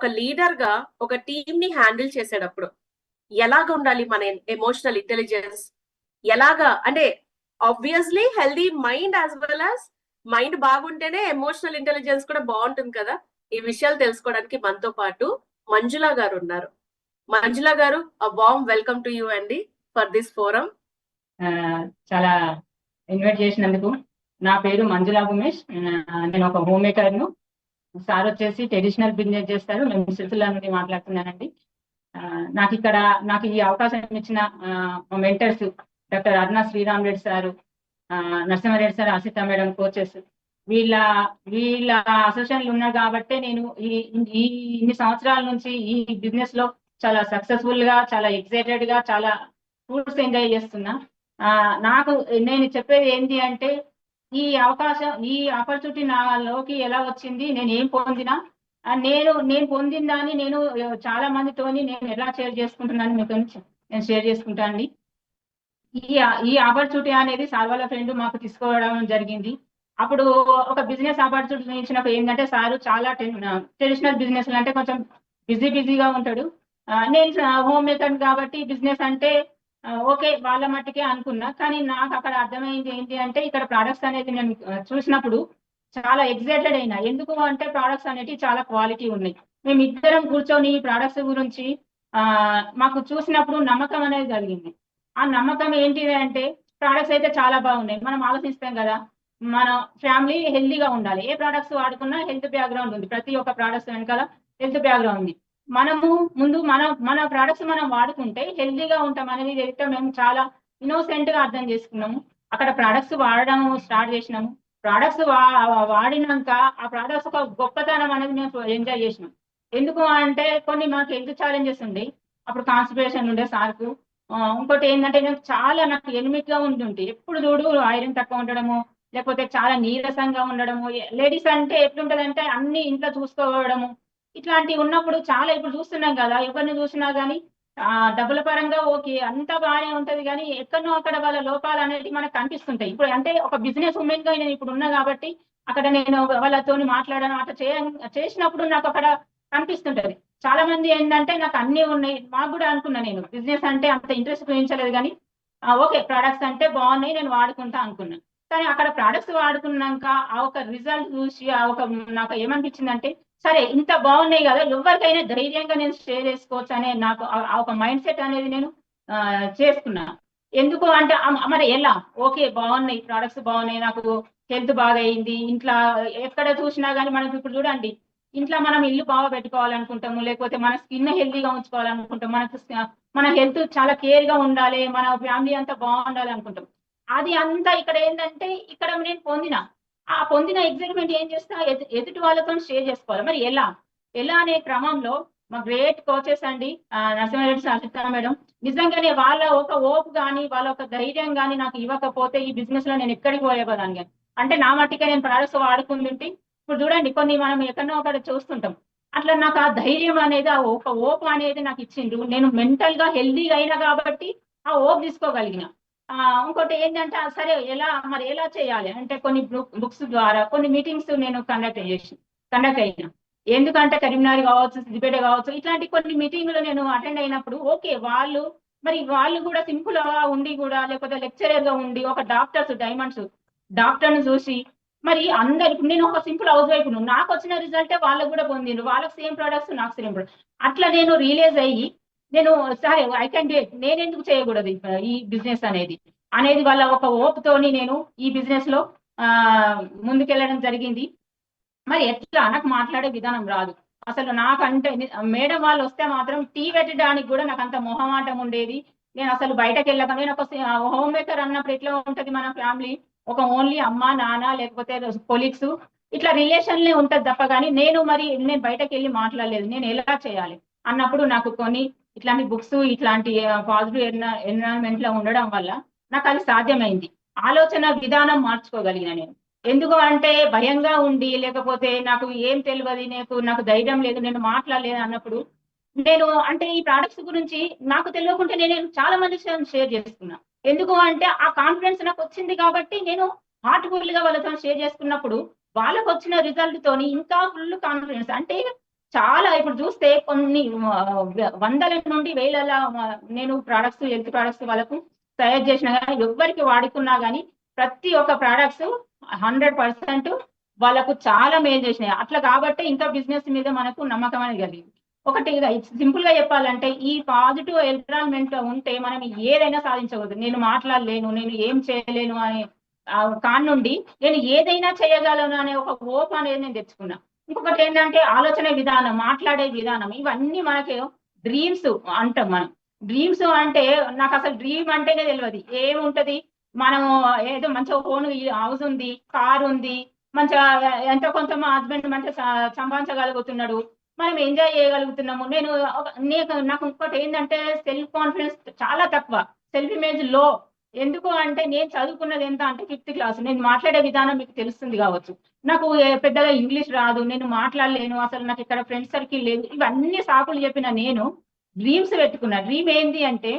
ఒక లీడర్ గా ఒక టీమ్ ని హ్యాండిల్ చేసేటప్పుడు ఎలాగ ఉండాలి మన ఎమోషనల్ ఇంటెలిజెన్స్? ఎలాగా అంటే obviously healthy mind as well as mind బాగుంటేనే ఎమోషనల్ ఇంటెలిజెన్స్ కూడా బాగుంటుంది కదా. ఈ విషయాలు తెలుసుకోవడానికి మనతో పాటు మంజుల గారు ఉన్నారు. మంజుల గారు, వార్మ్ వెల్కమ్ టు యూ అండి ఫర్ దిస్ ఫోరం. చాలా ఇన్వైట్ చేసినందుకు. నా పేరు మంజుల ఉమేష్. నేను ఒక హోమ్ మేకర్ను. సార్ వచ్చేసి ట్రెడిషనల్ బిజినెస్ చేస్తారు. మేము సిరిసిల్ల నుండి మాట్లాడుతున్నానండి. నాకు ఈ అవకాశం ఇచ్చిన mentors doctor Aruna Sriram Reddy sir, Narasimhareddy sir, Asitha madam, coaches, వీళ్ళ వీళ్ళ అసోసియేషన్లు ఉన్నారు కాబట్టి నేను ఇన్ని సంవత్సరాల నుంచి ఈ బిజినెస్ లో చాలా సక్సెస్ఫుల్ గా, చాలా ఎక్సైటెడ్ గా, చాలా ఫ్రూట్స్ ఎంజాయ్ చేస్తున్నా. నాకు నేను చెప్పేది ఏంటి అంటే, ఈ ఆపర్చునిటీ నాలోకి ఎలా వచ్చింది, నేను ఏం పొందినా, నేను పొందిన దాన్ని నేను చాలా మందితోని నేను ఎలా షేర్ చేసుకుంటున్నాను మీతో నేను షేర్ చేసుకుంటానండి. ఈ ఆపర్చునిటీ అనేది సార్ వాళ్ళ ఫ్రెండ్ మాకు తీసుకోవడం జరిగింది. అప్పుడు ఒక బిజినెస్ ఆపర్చునిటీ ఇచ్చినప్పుడు ఏంటంటే, సారు చాలా ట్రెడిషనల్ బిజినెస్ అంటే కొంచెం బిజీగా ఉంటాడు. నేను హోమ్ మేకర్ కాబట్టి బిజినెస్ అంటే ఓకే వాళ్ళ మట్టికే అనుకున్నా. కానీ నాకు అక్కడ అర్థమైంది ఏంటి అంటే, ఇక్కడ ప్రోడక్ట్స్ అనేది నేను చూసినప్పుడు చాలా ఎక్సైటెడ్ అయినా. ఎందుకు అంటే ప్రోడక్ట్స్ అనేవి చాలా క్వాలిటీ ఉన్నాయి. మేము ఇద్దరం కూర్చొని ఈ ప్రోడక్ట్స్ గురించి మాకు చూసినప్పుడు నమ్మకం అనేది కలిగింది. ఆ నమ్మకం ఏంటిది అంటే, ప్రోడక్ట్స్ అయితే చాలా బాగున్నాయి. మనం ఆలోచిస్తాం కదా, మన ఫ్యామిలీ హెల్దీగా ఉండాలి. ఏ ప్రోడక్ట్స్ వాడుకున్నా హెల్త్ బ్యాక్గ్రౌండ్ ఉంది. ప్రతి ఒక్క ప్రోడక్ట్స్ వెనకాల హెల్త్ బ్యాక్గ్రౌండ్ ఉంది. మనము ముందు మన ప్రోడక్ట్స్ మనం వాడుకుంటే హెల్దీగా ఉంటాం అనేది అయితే మేము చాలా ఇన్నోసెంట్ గా అర్థం చేసుకున్నాము. అక్కడ ప్రోడక్ట్స్ వాడడం స్టార్ట్ చేసినాము. ప్రోడక్ట్స్ వాడినాక ఆ ప్రోడక్ట్స్ ఒక గొప్పతనం అనేది మేము ఎంజాయ్ చేసినాం. ఎందుకు అంటే కొన్ని మాకు హెల్త్ ఛాలెంజెస్ ఉండే. అప్పుడు కాన్స్టిపేషన్ ఉండే సార్కు. ఇంకోటి ఏంటంటే, నాకు ఎనిమిక్ గా ఉంటుంటే ఎప్పుడు చూడు ఐరన్ తక్కువ ఉండడము, లేకపోతే చాలా నీరసంగా ఉండడము. లేడీస్ అంటే ఎట్లుంటదంటే అన్ని ఇంట్లో చూసుకోవడము, ఇట్లాంటివి ఉన్నప్పుడు చాలా ఇప్పుడు చూస్తున్నాం కదా, ఎవరిని చూసినా కానీ డబ్బుల పరంగా ఓకే అంతా బాగానే ఉంటది, కానీ ఎక్కడనో అక్కడ వాళ్ళ లోపాలు అనేవి మనకు కనిపిస్తుంటాయి. ఇప్పుడు అంటే ఒక బిజినెస్ ఉమెన్ గా నేను ఇప్పుడు ఉన్నా కాబట్టి అక్కడ నేను వాళ్ళతో మాట్లాడడం అట్లా చేసినప్పుడు నాకు అక్కడ కనిపిస్తుంటది. చాలా మంది ఏంటంటే నాకు అన్ని ఉన్నాయి, మాకు కూడా అనుకున్నా. నేను బిజినెస్ అంటే అంత ఇంట్రెస్ట్ చూపించలేదు, కానీ ఓకే ప్రోడక్ట్స్ అంటే బాగున్నాయి నేను వాడుకుంటా అనుకున్నాను. కానీ అక్కడ ప్రోడక్ట్స్ వాడుకున్నాక ఆ ఒక రిజల్ట్ చూసి నాకు ఏమనిపించిందంటే, సరే ఇంత బాగున్నాయి కదా, ఎవరికైనా ధైర్యంగా నేను షేర్ చేసుకోవచ్చు అనే నాకు ఆ ఒక మైండ్ సెట్ అనేది నేను చేసుకున్నా. ఎందుకు అంటే మరి ఎలా ఓకే బాగున్నాయి ప్రోడక్ట్స్ బాగున్నాయి, నాకు హెల్త్ బాగా అయింది. ఇంట్లో ఎక్కడ చూసినా కానీ మనకి ఇప్పుడు చూడండి, ఇంట్లో మనం ఇల్లు బాగా పెట్టుకోవాలనుకుంటాము, లేకపోతే మన స్కిన్ హెల్తీగా ఉంచుకోవాలనుకుంటాం, మన హెల్త్ చాలా కేర్ గా ఉండాలి, మన ఫ్యామిలీ అంతా బాగుండాలి అనుకుంటాం. అది అంతా ఇక్కడ ఏంటంటే, ఇక్కడ నేను పొందిన ఎగ్జైట్మెంట్ ఏం చేస్తా, ఎదుటి వాళ్ళతో షేర్ చేసుకోవాలి. మరి ఎలా అనే క్రమంలో మా గ్రేట్ కోచెస్ అండి, నరసింహారెడ్డి సార్, మేడం, నిజంగానే వాళ్ళ ఒక ఓపు కానీ వాళ్ళ ఒక ధైర్యం కానీ నాకు ఇవ్వకపోతే ఈ బిజినెస్ లో నేను ఎక్కడికి పోయేవాదాన్ని కానీ. అంటే నా మట్టిగా నేను ప్రోడక్ట్స్ వాడుకుంటుంటే ఇప్పుడు చూడండి కొన్ని మనం ఎక్కడో ఒకటి చూస్తుంటాం. అట్లా నాకు ఆ ధైర్యం అనేది, ఆ ఒక ఓపు అనేది నాకు ఇచ్చిండ్రు. నేను మెంటల్ గా హెల్దీగా అయినా కాబట్టి ఆ ఓపు తీసుకోగలిగిన. ఇంకోటి ఏంటంటే, సరే ఎలా చేయాలి అంటే కొన్ని బుక్స్ ద్వారా కొన్ని మీటింగ్స్ నేను కండక్ట్ అయినా. ఎందుకంటే కరీంనగర్ కావచ్చు, సిద్దిపేట కావచ్చు, ఇట్లాంటి కొన్ని మీటింగ్లు నేను అటెండ్ అయినప్పుడు ఓకే వాళ్ళు కూడా సింపుల్ గా ఉండి కూడా, లేకపోతే లెక్చరర్ గా ఉండి ఒక డాక్టర్ని చూసి మరి అందరికి, నేను ఒక సింపుల్ హౌస్ వైఫ్, నాకు వచ్చిన రిజల్టే వాళ్ళకు కూడా పొందిండ్రు. వాళ్ళకి సేమ్ ప్రొడక్ట్స్, నాకు సేమ్ ప్రొడక్ట్స్. అట్లా నేను రియలైజ్ అయ్యి నేను సరే ఐ కెన్ డూ ఇట్, నేను ఎందుకు చేయకూడదు ఈ బిజినెస్ అనేది వాళ్ళ ఒక ఓపుతోని నేను ఈ బిజినెస్ లో ముందుకెళ్ళడం జరిగింది. మరి ఎట్లా నాకు మాట్లాడే విధానం రాదు అసలు. నాకంటే మేడం వాళ్ళు వస్తే మాత్రం టీ పెట్టడానికి కూడా నాకు అంత మొహమాటం ఉండేది. నేను అసలు బయటకు వెళ్ళక, నేను ఒక హోమ్ మేకర్ అన్నప్పుడు ఎట్లా ఉంటది మన ఫ్యామిలీ, ఒక ఓన్లీ అమ్మ నాన్న లేకపోతే కొలీగ్స్ ఇట్లా రిలేషన్లే ఉంటది తప్ప, కానీ నేను బయటకు వెళ్ళి మాట్లాడలేదు. నేను ఎలా చేయాలి అన్నప్పుడు నాకు కొన్ని ఇట్లాంటి బుక్స్, ఇట్లాంటి పాజిటివ్ ఎన్విరాన్మెంట్ లో ఉండడం వల్ల నాకు అది సాధ్యమైంది. ఆలోచన విధానం మార్చుకోగలిగిన నేను. ఎందుకు అంటే భయంగా ఉండి, లేకపోతే నాకు ఏం తెలియదు, నాకు ధైర్యం లేదు, నేను మాట్లాడలేదు అన్నప్పుడు నేను అంటే ఈ ప్రోడక్ట్స్ గురించి నాకు తెలియకుంటే నేను చాలా మంది షేర్ చేసుకున్నా. ఎందుకు అంటే ఆ కాన్ఫిడెన్స్ నాకు వచ్చింది కాబట్టి నేను హార్ట్ఫుల్ గా వాళ్ళతో షేర్ చేసుకున్నప్పుడు వాళ్ళకు వచ్చిన రిజల్ట్ తోని ఇంకా ఫుల్ కాన్ఫిడెన్స్. అంటే చాలా ఇప్పుడు చూస్తే కొన్ని వందల నుండి వేల నేను ప్రోడక్ట్స్ హెల్త్ ప్రోడక్ట్స్ వాళ్ళకు తయారు చేసినా కానీ ఎవరికి వాడుకున్నా కానీ ప్రతి ఒక్క ప్రోడక్ట్స్ 100% వాళ్ళకు చాలా మేలు చేసినాయి. అట్లా కాబట్టి ఇంకా బిజినెస్ మీద మనకు నమ్మకం అనేది కలిగింది. ఒకటి సింపుల్ గా చెప్పాలంటే ఈ పాజిటివ్ ఎన్విరాన్మెంట్ ఉంటే మనం ఏదైనా సాధించగలదు. నేను మాట్లాడలేను, నేను ఏం చేయలేను అనే కాన్ నుండి నేను ఏదైనా చేయగలను అనే ఒక ఓప్ అనేది నేను తెచ్చుకున్నా. ఇంకొకటి ఏంటంటే ఆలోచన విధానం, మాట్లాడే విధానం, ఇవన్నీ మనకి డ్రీమ్స్ అంటాం. మనం డ్రీమ్స్ అంటే నాకు అసలు డ్రీమ్ అంటేనే తెలియదు ఏముంటది. మనం ఏదో మంచిగా ఫోన్ హౌస్ ఉంది, కార్ ఉంది, మంచిగా ఎంతో కొంత మా హస్బెండ్ మంచిగా సంపాదించగలుగుతున్నాడు, మనం ఎంజాయ్ చేయగలుగుతున్నాము. నాకు ఇంకోటి ఏంటంటే సెల్ఫ్ కాన్ఫిడెన్స్ చాలా తక్కువ, సెల్ఫ్ ఇమేజ్ లో. ఎందుకు అంటే నేను చదువుకున్నది ఎంత అంటే 5th క్లాస్. నేను మాట్లాడే విధానం మీకు తెలుస్తుంది కావచ్చు. నాకు పెద్దగా ఇంగ్లీష్ రాదు, నేను మాట్లాడలేను, అసలు నాకు ఇక్కడ ఫ్రెండ్ సర్కిల్ లేదు. ఇవన్నీ సాకులు చెప్పిన నేను డ్రీమ్స్ పెట్టుకున్నా. డ్రీమ్ ఏంటి అంటే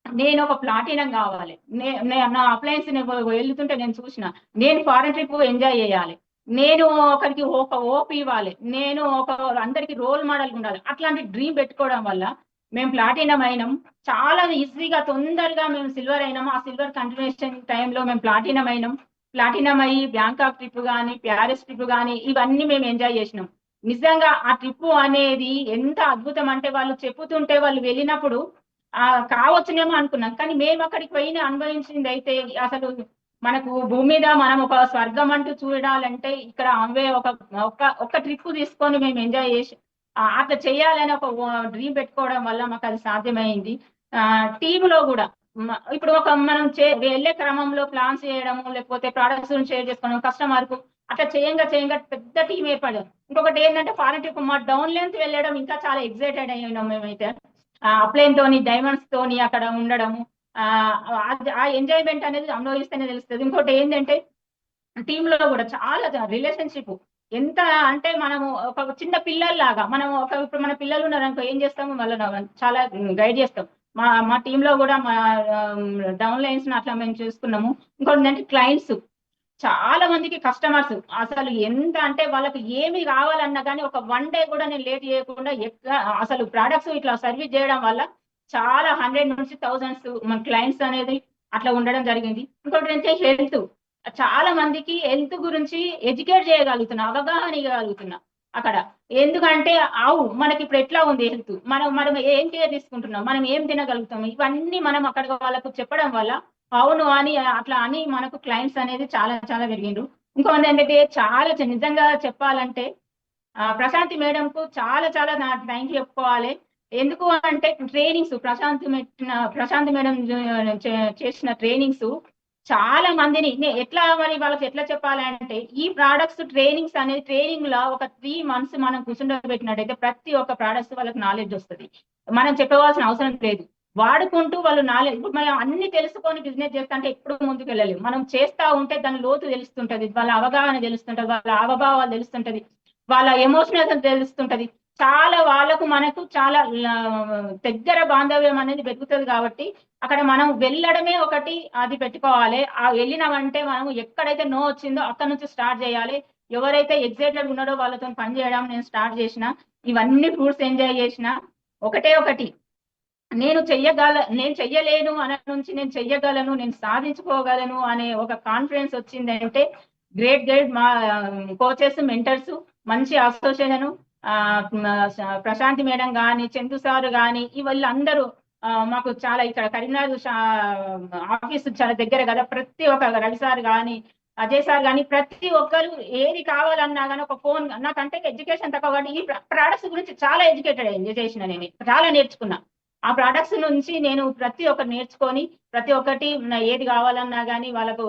నేను ఒక ప్లాటినం కావాలి, నా అప్లయన్స్ వెళ్తుంటే నేను చూసిన, నేను ఫారెన్ ట్రిప్ ఎంజాయ్ చేయాలి, నేను ఒకరికి ఒక ఓప్ ఇవ్వాలి, నేను అందరికి రోల్ మోడల్ ఉండాలి. అట్లాంటి డ్రీమ్ పెట్టుకోవడం వల్ల మేము ప్లాటినం అయినాం. చాలా ఈజీగా తొందరగా మేము సిల్వర్ అయినాం. ఆ సిల్వర్ కంటిన్యూషన్ టైంలో మేము ప్లాటినం అయినాం. ప్లాటినం అయ్యి బ్యాంకాక్ ట్రిప్ కానీ, ప్యారిస్ ట్రిప్ కానీ, ఇవన్నీ మేము ఎంజాయ్ చేసినాం. నిజంగా ఆ ట్రిప్ అనేది ఎంత అద్భుతం అంటే వాళ్ళు చెప్పుతుంటే వాళ్ళు వెళ్ళినప్పుడు కావచ్చునేమో అనుకున్నాం, కానీ మేము అక్కడికి పోయిన అనుభవించింది అయితే అసలు మనకు భూమి మీద మనం ఒక స్వర్గం అంటూ చూడాలంటే ఇక్కడ అవే ఒక ట్రిప్ తీసుకొని మేము ఎంజాయ్ చేసి అట్లా చేయాలని ఒక డ్రీమ్ పెట్టుకోవడం వల్ల మాకు అది సాధ్యమైంది. టీంలో కూడా ఇప్పుడు మనం వెళ్ళే క్రమంలో ప్లాన్స్ చేయడము, లేకపోతే ప్రోడక్ట్స్ షేర్ చేసుకోవడం, కస్టమర్ కు అట్లా చేయంగా పెద్ద టీం ఏర్పడదు. ఇంకొకటి ఏంటంటే ఫారెన్ ట్రిప్ మా డౌన్ లెంత్ వెళ్ళడం ఇంకా చాలా ఎక్సైటెడ్ అయినాం మేమైతే. అప్లైన్ తోని, డైమండ్స్ తోని అక్కడ ఉండడము, ఆ ఎంజాయ్మెంట్ అనేది అనుభవిస్తేనే తెలుస్తుంది. ఇంకోటి ఏంటంటే టీమ్ లో కూడా చాలా రిలేషన్షిప్ ఎంత అంటే మనము ఒక చిన్న పిల్లల్లాగా, మనం ఇప్పుడు మన పిల్లలు ఉన్నారనుకో ఏం చేస్తాము, వాళ్ళని చాలా గైడ్ చేస్తాం. మా టీమ్ లో కూడా మా డౌన్ లైన్స్ అట్లా మేము చూసుకున్నాము. ఇంకోటి ఏంటంటే క్లయింట్స్, చాలా మందికి కస్టమర్స్ అసలు ఎంత అంటే వాళ్ళకి ఏమి కావాలన్నా కానీ ఒక 1 డే కూడా నేను లేట్ చేయకుండా అసలు ప్రోడక్ట్స్ ఇట్లా సర్వీస్ చేయడం వల్ల చాలా 100 నుంచి 1000s మన క్లయింట్స్ అనేది అట్లా ఉండడం జరిగింది. ఇంకోటి ఏంటంటే హెల్త్, చాలా మందికి హెల్త్ గురించి ఎడ్యుకేట్ చేయగలుగుతున్నా, అవగాహన ఇవ్వగలుగుతున్నా అక్కడ. ఎందుకంటే మనకి ఇప్పుడు ఎట్లా ఉంది హెల్త్, మనం ఏం కేర్ తీసుకుంటున్నాం, మనం ఏం తినగలుగుతాం, ఇవన్నీ మనం అక్కడ వాళ్ళకు చెప్పడం వల్ల అవును అని అట్లా అని మనకు క్లయింట్స్ అనేది చాలా చాలా పెరిగిండ్రు. ఇంకొకటి ఏంటంటే చాలా నిజంగా చెప్పాలంటే ప్రశాంతి మేడం కు చాలా చాలా నా థ్యాంక్ యూ చెప్పుకోవాలి. ఎందుకు అంటే ట్రైనింగ్స్ ప్రశాంతి మేడం చేసిన ట్రైనింగ్స్ చాలా మందిని ఎట్లా మరి వాళ్ళకి ఎట్లా చెప్పాలంటే ఈ ప్రోడక్ట్స్ ట్రైనింగ్స్ అనేది ట్రైనింగ్ లో ఒక 3 months మనం కూర్చుండబెట్టినట్టయితే ప్రతి ఒక్క ప్రోడక్ట్స్ వాళ్ళకి నాలెడ్జ్ వస్తుంది. మనం చెప్పవలసిన అవసరం లేదు, వాడుకుంటూ వాళ్ళు నాలెడ్జ్. ఇప్పుడు మనం అన్ని తెలుసుకొని బిజినెస్ చేస్తా అంటే ఎప్పుడు ముందుకు వెళ్ళలేము. మనం చేస్తా ఉంటే దాని లోతు తెలుస్తుంటది, వాళ్ళ అవగాహన తెలుస్తుంటది, వాళ్ళ హావభావాలు తెలుస్తుంటది, వాళ్ళ ఎమోషనల్ తెలుస్తుంటది. చాలా వాళ్ళకు మనకు చాలా దగ్గర బాంధవ్యం అనేది పెరుగుతుంది. కాబట్టి అక్కడ మనం వెళ్ళడమే ఒకటి అది పెట్టుకోవాలి. వెళ్ళినామంటే మనం ఎక్కడైతే నో వచ్చిందో అక్కడ నుంచి స్టార్ట్ చేయాలి. ఎవరైతే ఎగ్జైటెడ్ ఉన్నాడో వాళ్ళతో పని చేయడం నేను స్టార్ట్ చేసిన, ఇవన్నీ ఫ్రూట్స్ ఎంజాయ్ చేసిన. ఒకటి నేను చెయ్యలేను అనే నుంచి నేను చెయ్యగలను, నేను సాధించుకోగలను అనే ఒక కాన్ఫిడెన్స్ వచ్చింది అంటే గ్రేట్ మా కోచెస్, మెంటర్స్, మంచి అసోసియేషన్, ప్రశాంతి మేడం కానీ, చందు సార్ కానీ, వీళ్ళందరూ మాకు చాలా ఇక్కడ కరీంనగర్ ఆఫీస్ చాలా దగ్గర కదా. ప్రతి ఒక్క రవి సార్ కానీ, అజయ్ సార్ కానీ, ప్రతి ఒక్కరు ఏది కావాలన్నా కానీ ఒక ఫోన్. నాకంటే ఎడ్యుకేషన్ తక్కువ కానీ ఈ ప్రోడక్ట్స్ గురించి చాలా ఎడ్యుకేటెడ్ చేసిన, నేను చాలా నేర్చుకున్నా. ఆ ప్రోడక్ట్స్ నుంచి నేను ప్రతి ఒక్కటి నేర్చుకొని ప్రతి ఒక్కటి ఏది కావాలన్నా కానీ వాళ్ళకు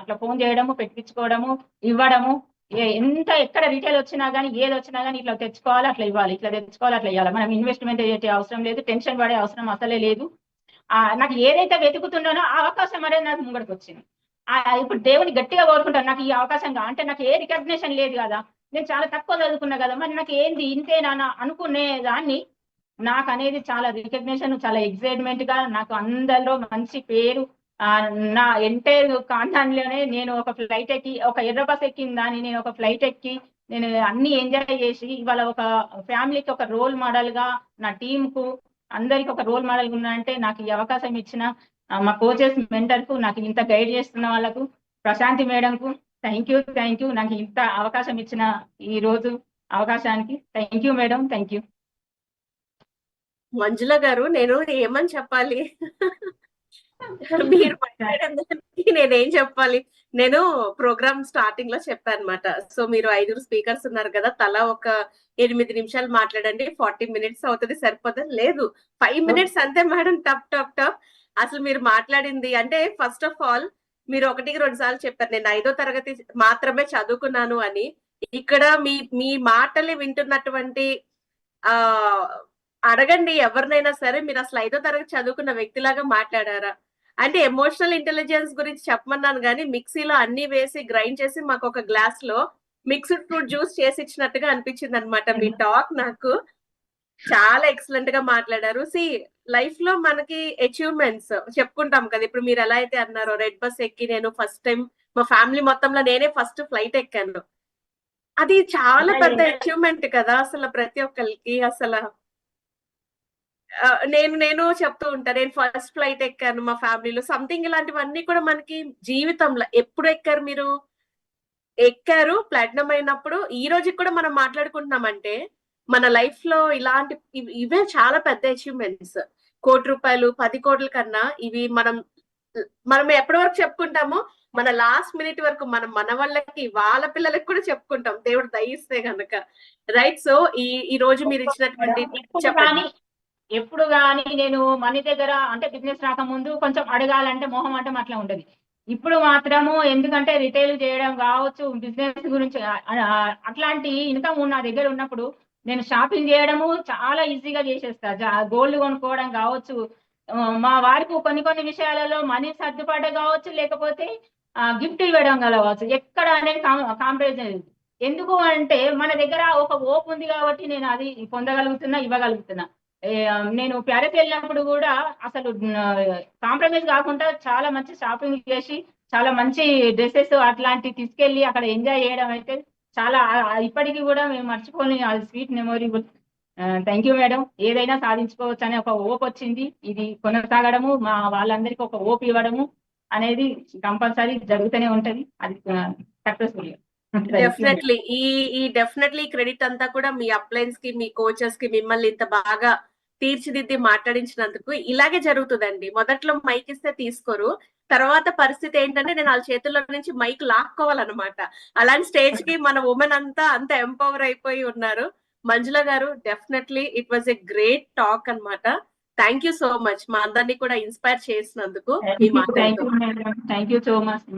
అట్లా ఫోన్ చేయడము, పెట్టించుకోవడము, ఇవ్వడము. ఎక్కడ రీటైల్ వచ్చినా కానీ ఏది వచ్చినా కానీ ఇట్లా తెచ్చుకోవాలి, అట్లా ఇవ్వాలి, ఇట్లా తెచ్చుకోవాలి, అట్లా ఇవ్వాలి. మనం ఇన్వెస్ట్మెంట్ చేసే అవసరం లేదు, టెన్షన్ పడే అవసరం అసలే లేదు. నాకు ఏదైతే వెతుకుతున్నానో ఆ అవకాశం అనేది నాకు ముంగడికి వచ్చింది. ఇప్పుడు దేవుని గట్టిగా కోరుకుంటాను, నాకు ఈ అవకాశం అంటే నాకు ఏ రికగ్నేషన్ లేదు కదా, నేను చాలా తక్కువ చదువుకున్నా కదా, మరి నాకు ఏంది ఇంతేనా అనుకునే దాన్ని నాకు అనేది చాలా రికగ్నేషన్, చాలా ఎక్సైట్మెంట్ గా నాకు అందరిలో మంచి పేరు. నా ఎంటైర్ కాంతాన్లోనే నేను ఒక ఫ్లైట్ ఎక్కి, ఒక ఎర్ర బస్ ఎక్కిన దాన్ని నేను ఒక ఫ్లైట్ ఎక్కి నేను అన్ని ఎంజాయ్ చేసి ఇవాళ ఒక ఫ్యామిలీకి ఒక రోల్ మోడల్ గా, నా టీమ్ కు అందరికి ఒక రోల్ మోడల్ గా ఉన్నా అంటే నాకు ఈ అవకాశం ఇచ్చిన మా కోచెస్, మెంటర్ కు, నాకు ఇంత గైడ్ చేస్తున్న వాళ్ళకు, ప్రశాంతి మేడం కు థ్యాంక్ యూ. నాకు ఇంత అవకాశం ఇచ్చిన ఈ రోజు అవకాశానికి thank you madam, thank you. Manjula గారు, నేను ఏమని చెప్పాలి? మీరు మాట్లాడేందుకు నేనేం చెప్పాలి? నేను ప్రోగ్రామ్ స్టార్టింగ్ లో చెప్పాను అనమాట. సో మీరు 5 స్పీకర్స్ ఉన్నారు కదా, తలా ఒక 8 నిమిషాలు మాట్లాడండి, 40 minutes అవుతుంది, సరిపోతుంది. లేదు, 5 minutes అంతే మేడం. టప్ టప్ టప్. అసలు మీరు మాట్లాడింది అంటే, ఫస్ట్ ఆఫ్ ఆల్ మీరు 1-2 సార్లు చెప్పారు నేను 5వ తరగతి మాత్రమే చదువుకున్నాను అని. ఇక్కడ మీ మాటలు వింటున్నటువంటి ఆ అడగండి ఎవరినైనా సరే, మీరు అసలు 5వ తరగతి చదువుకున్న వ్యక్తిలాగా మాట్లాడారా అంటే? ఎమోషనల్ ఇంటెలిజెన్స్ గురించి చెప్పమన్నాను కానీ మిక్సీలో అన్ని వేసి గ్రైండ్ చేసి మాకు ఒక గ్లాస్ లో మిక్స్డ్ ఫ్రూట్ జ్యూస్ చేసి ఇచ్చినట్టుగా అనిపించింది అనమాట మీ టాక్. నాకు చాలా ఎక్సలెంట్ గా మాట్లాడారు. లైఫ్ లో మనకి అచీవ్మెంట్స్ చెప్పుకుంటాం కదా. ఇప్పుడు మీరు ఎలా అయితే అన్నారో, రెడ్ బస్ ఎక్కి నేను ఫస్ట్ టైం మా ఫ్యామిలీ మొత్తంలో నేనే ఫస్ట్ ఫ్లైట్ ఎక్కాను. అది చాలా పెద్ద అచీవ్మెంట్ కదా అసలు ప్రతి ఒక్కరికి. అసలు నేను చెప్తూ ఉంటా, నేను ఫస్ట్ ఫ్లైట్ ఎక్కాను మా ఫ్యామిలీలో, సంథింగ్ ఇలాంటివన్నీ కూడా మనకి జీవితంలో ఎప్పుడు ఎక్కారు మీరు? ఎక్కారు ప్లాటినం అయినప్పుడు. ఈ రోజుకి కూడా మనం మాట్లాడుకుంటున్నామంటే మన లైఫ్ లో ఇలాంటి ఇవే చాలా పెద్ద అచీవ్మెంట్స్. 1 కోటి రూపాయలు, 10 కోట్ల కన్నా ఇవి మనం ఎప్పటి వరకు చెప్పుకుంటామో, మన లాస్ట్ మినిట్ వరకు మనం మన వాళ్ళకి, వాళ్ళ పిల్లలకి కూడా చెప్పుకుంటాం, దేవుడు దయిస్తే గనక. రైట్. సో ఈ రోజు మీరు ఇచ్చినటువంటి చెప్పండి. ఎప్పుడు కానీ నేను మనీ దగ్గర అంటే బిజినెస్ రాకముందు కొంచెం అడగాలంటే మొహం అంటే అట్లా ఉండదు. ఇప్పుడు మాత్రము ఎందుకంటే రిటైల్ చేయడం కావచ్చు, బిజినెస్ గురించి అట్లాంటి ఇన్కమ్ నా దగ్గర ఉన్నప్పుడు నేను షాపింగ్ చేయడము చాలా ఈజీగా చేసేస్తా. గోల్డ్ కొనుక్కోవడం కావచ్చు, మా వారికి కొన్ని విషయాలలో మనీ సర్దుబాటు కావచ్చు, లేకపోతే గిఫ్ట్ ఇవ్వడం కావచ్చు, ఎక్కడ అనేది కాంప్రమైజ్. ఎందుకు అంటే మన దగ్గర ఒక ఓప్ ఉంది కాబట్టి నేను అది పొందగలుగుతున్నా, ఇవ్వగలుగుతున్నా. నేను ప్యారిస్ వెళ్ళినప్పుడు కూడా అసలు కాంప్రమైజ్ కాకుండా చాలా మంచి షాపింగ్ చేసి, చాలా మంచి డ్రెస్సెస్ అట్లాంటివి తీసుకెళ్లి అక్కడ ఎంజాయ్ చేయడం అయితే చాలా ఇప్పటికీ కూడా మేము మర్చిపోని అది sweet memorable. Thank you madam. ఏదైనా సాధించుకోవచ్చు అనే ఒక ఓప్ వచ్చింది. ఇది కొనసాగడము, మా వాళ్ళందరికీ ఒక ఓప్ ఇవ్వడము అనేది కంపల్సరీ జరుగుతూనే ఉంటది. అది సక్సెస్ఫుల్. డెఫినెట్లీ డెఫినెట్లీ క్రెడిట్ అంతా కూడా మీ అప్లైన్స్ కి, మీ కోచెస్ కి, మిమ్మల్ని ఇంత బాగా తీర్చిదిద్ది మాట్లాడించినందుకు. ఇలాగే జరుగుతుందండి. మొదట్లో మైక్ ఇస్తే తీసుకోరు, తర్వాత పరిస్థితి ఏంటంటే నేను వాళ్ళ చేతుల్లో నుంచి మైక్ లాక్కోవాలన్నమాట. అలాంటి స్టేజ్ కి మన ఉమెన్ అంత ఎంపవర్ అయిపోయి ఉన్నారు. మంజుల గారు, definitely it was a great talk అన్నమాట. థ్యాంక్ యూ సో మచ్ మా అందరినీ కూడా ఇన్స్పైర్ చేసినందుకు. Thank you so much.